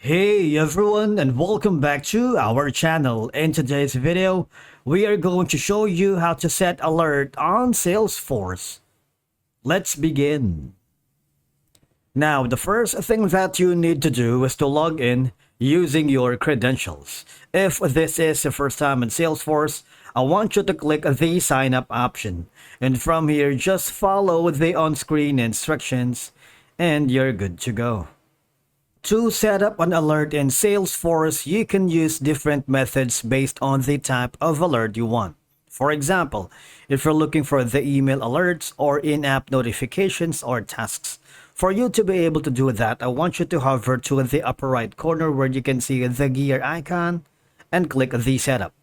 Hey everyone, and welcome back to our channel. In today's video, we are going to show you how to set alert on Salesforce. Let's begin. Now, the first thing that you need to do is to log in using your credentials. If this is your first time in Salesforce, I want you to click the sign up option. And from here, just follow the on-screen instructions and you're good to go. To set up an alert in Salesforce, you can use different methods based on the type of alert you want. For example, if you're looking for the email alerts or in-app notifications or tasks, for you to be able to do that, I want you to hover to the upper right corner where you can see the gear icon and click the setup.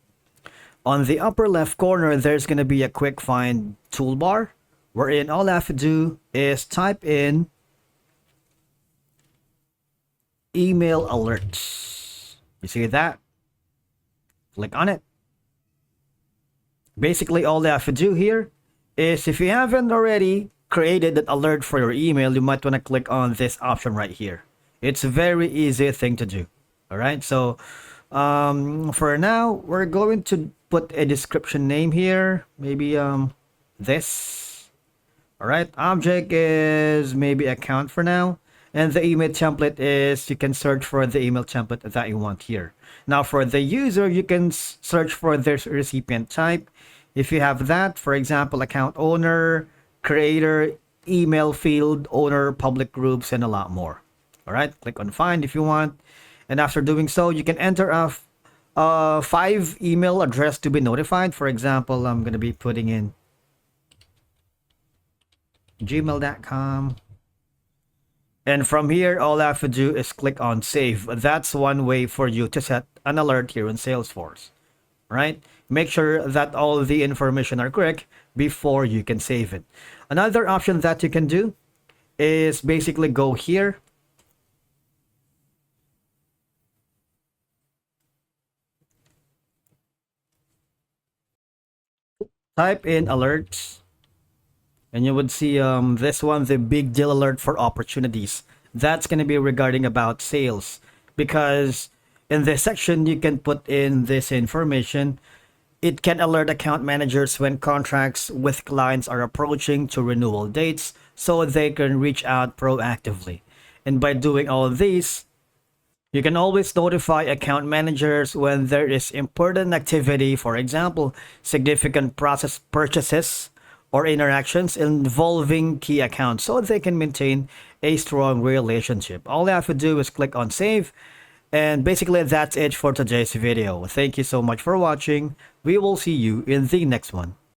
On the upper left corner, there's going to be a quick find toolbar wherein all I have to do is type in email alerts. You see that? Click on it. Basically, all you have to do here is, if you haven't already created an alert for your email, you might want to click on this option right here. It's a very easy thing to do. All right. So for now, we're going to put a description name here. Maybe this. All right. Object is maybe account for now. And the email template is, you can search for the email template that you want here. Now for the user, you can search for their recipient type. If you have that, for example, account owner, creator, email field, owner, public groups, and a lot more. All right, click on find if you want. And after doing so, you can enter a 5 email address to be notified. For example, I'm going to be putting in gmail.com. And from here, all I have to do is click on save. That's one way for you to set an alert here in Salesforce. Right? Make sure that all the information are correct before you can save it. Another option that you can do is basically go here. Type in alerts. And you would see this one, the big deal alert for opportunities. That's going to be regarding about sales. Because in this section, you can put in this information. It can alert account managers when contracts with clients are approaching to renewal dates, so they can reach out proactively. And by doing all of these, you can always notify account managers when there is important activity, for example, significant process purchases, or interactions involving key accounts, so they can maintain a strong relationship. All you have to do is click on save, and basically that's it for today's video. Thank you so much for watching. We will see you in the next one.